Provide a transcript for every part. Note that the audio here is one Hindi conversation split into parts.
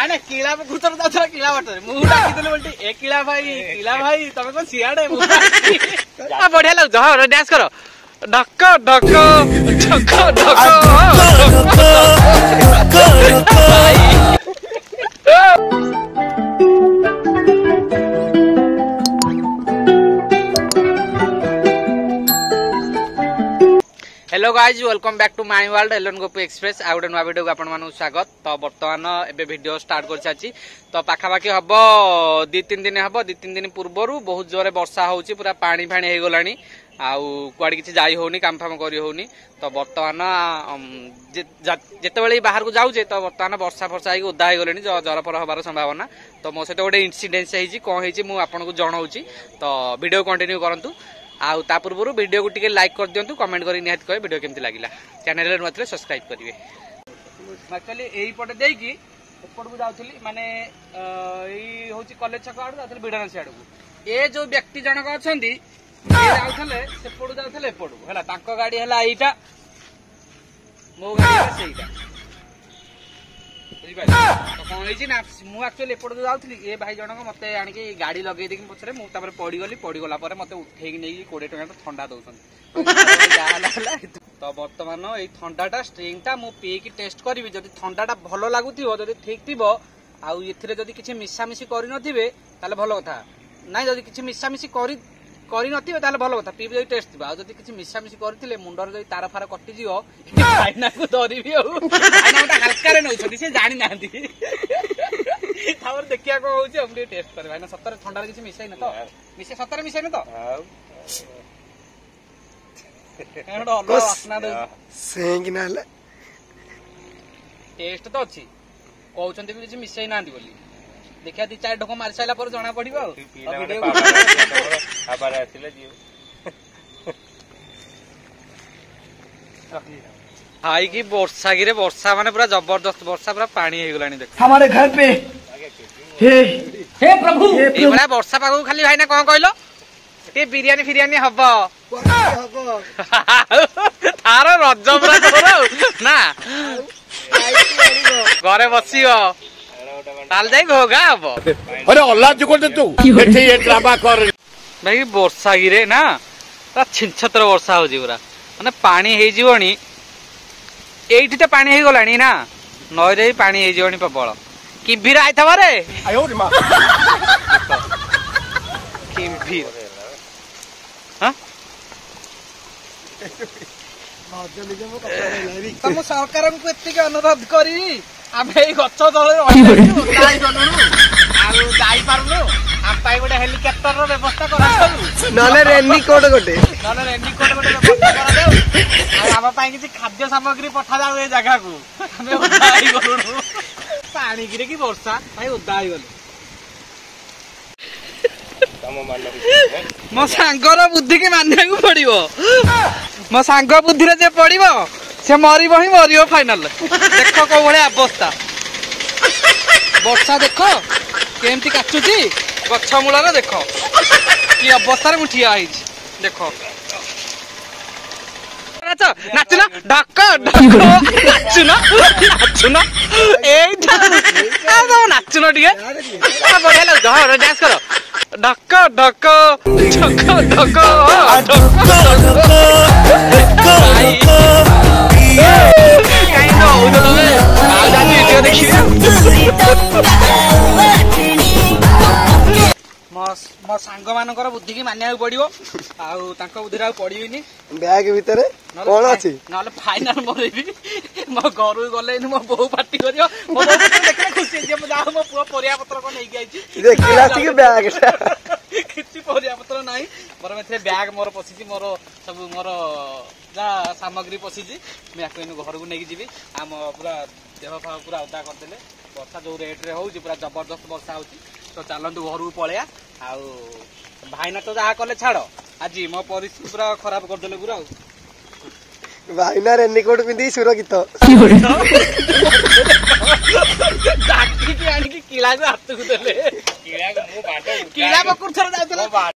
ना ना किला पुकुर जाता किला बाटर मुझे डाकिदेले बोलती ए किला भाई तमे कौन सियाड़े बढ़िया लगुच हाँ डांस करो ढक ढक ढक hello guys welcome back to my world Alan Gopi express आ गए नुआ वीडियो को आपण मानक स्वागत। तो बर्तमान एबे वीडियो स्टार्ट कर सारी तो पाखापाखि हम 2-3 दिन हम 2-3 दिन पूर्वर बहुत जोरे वर्षा होची पूरा पानी फाणी हो गलानी आउ कुआडे किछि जाई होनी काम फाम करी होनी। तो बर्तमान जेतेबेले बाहर को जाऊे तो बर्तमान वर्षा फर्षा होगी ओदा हो गले जर फर हबार संभावना। तो मो सहित गोटे इनसीडेंस होती कौन होती मुझे आपको जनाऊँगी तो वीडियो कंटिन्यू करूँ। आउ ता पूर्व वीडियो को टिके लाइक कर दिंतु कमेंट कर निहात कहे वीडियो केमती लगिला चैनल रे नुआ सब्सक्राइब करेंगे। एक्चुअली यही पटे देकी एपट को जाऊली माने यही हूँ कॉलेज छक आड़ जाते बिड़ाना सियाड़ को ए जो व्यक्ति जनक अच्छा जाते सेपटू जाते एपटू है गाड़ी है यहीटा मो गाड़ी से तो कौन होती ना मुझे एक्चुअली एपट जाऊँगी ए भाई जनक मत आणिकी गाड़ी लगे देखी पछरे मुझे पड़गली पड़गला मत उठे नहीं 20 टଙ୍କା ठंडा दौरान तो बर्तमान ये ठंडाटा स्ट्रिंगटा मुझे पीकी टेस्ट करी जब ठंडाटा भल लगुव जब ठीक थी आउ ये जब किसी मिसामिशी करनथिबे ताले भल कथा ना जब किसी मिसामिशी करनथिबे ताले भल कथा पीबे जब टेस्ट थी जब किसी मिसामिशी करथिले मुंडर जब तार फार कटि जिवो भाईना को धरिबी भाईना गोटे हल्का रे नउछथि से जानि नांती तावर देखिया को होउछ हम टेस्ट करे भाईना सत्तर ठंडा किसी मिसाई न तो मिसे सत्तर मिसाई न तो टेस्ट तो अच्छी कहते भी किसी मिसाई ना बोली देखिया 2-4 ढोक मारी सारा पर जना पड़ो हाई की वर्षा गिरे वर्षा माने पूरा जबरदस्त वर्षा पूरा पानी हो गलानी देख हमारे घर पे हे प्रभु ये बड़ा वर्षा पागो खाली भाई ना कौन कहलो ये बिरियानी फिरियानी हब तार रज पूरा तोर ना घरे बसियो ताल जाई घोगा हब अरे अल्लाह जो कर तू एठी ये ड्रामा कर भाई वर्षा गिरे ना पूरा छिनछतर वर्षा हो पूरा माने पानी हे जीवनी एठी तो पानी हे गलानी ना नई रे पानी हे जीवनी प्रबल किंभीर आइथबा रे आयो रे मां किंभीर हां तुम सरकार को एतिक अनुरोध करी आम गच तले जाई पारुनु आम गोटे हेलिकप्टर व्यवस्था कर रेनिकोट गोटे व्यवस्था कर किसी खाद्य सामग्री पठा जाऊ ए जगह को पानी गिरे कि वर्षा भाई ओदा गले मो सांगर बुद्धि की मानने को पड़ो मो सांग बुद्धि जे पड़ो से मरब ही मर फाइनाल देख कौ भाई अवस्था वर्षा देख केमती काचुची गछ मूल देख कि अवस्था मुझे ठिया देख नाच ना ढक ढक नाचुन नाचुन नाचुन टे बढ़िया लगुच हाँ डांस कर ढक ढक ढक ढक मो सांग मानकर बुद्धि की मानिया पड़ो आउ बुद्धि पड़ोनी बैग भितर कौन अच्छी ना फाइनाल मरबी मो घर गले मो बो पार्टी कर मो देखने खुशी जा मो पुआ परिया पत्र को नहीं किसी परिया पत्र ना मोर में बैग मोर पशिची मोर सब मोर जहाँ सामग्री पशिची मुझे घर को लेकिन जी आम पूरा देह फा पूरा ओदा करदे वर्षा जो रेट रे हो पूरा जबरदस्त वर्षा हो तो चलतु घर को पलैया आउ भाईना तो जहाँ कले छाड़ आज मो परिस्थिति पूरा खराब करदे पूरा भाईना रेनिकोट पिंधि सुरक्षित किला को हाथ को देले किला बकुर थर जाउतला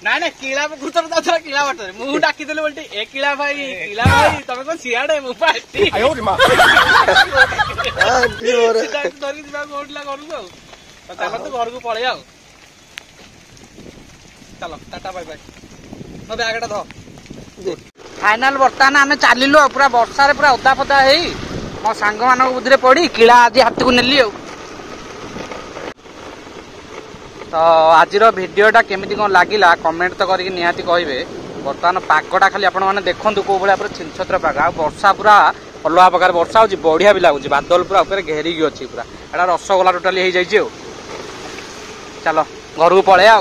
ना ना किला बकुर थर जाउतला किला बाटर मुझे डाकिदेले बोलती ए किला भाई तमे कौन सियाड़े मु पार्टी आयो रे मां ଧରିକି ଯିବାକୁ କହୁଥିଲା ଘରକୁ ଆଉ ଚାଲ ତୁ ଘରକୁ ପଳେଇ ଆଉ ଚାଲ ଟାଟା ବାଇ ବାଇ ମୋ ବ୍ୟାଗଟା ଧ फाइनाल बर्तमान आम चलू पूरा वर्षा पूरा ओदा फदा हो मो सांग मान बुद्धि पड़ी किला आज हाथ को नेली तो आज भिडटा केमी कौन लगे कमेंट तो करके निहाती कहे बर्तमान पागटा खाली आपण मैंने देखूँ कौ भाया पूरा छिनछत्र पाग आ वर्षा पूरा अलग प्रकार वर्षा हो बढ़िया भी लगुच बादल पूरा ऊपर घेरिकी अच्छी पूरा एटा रसगोला टोटाली हो जाए चलो घर को पलैया।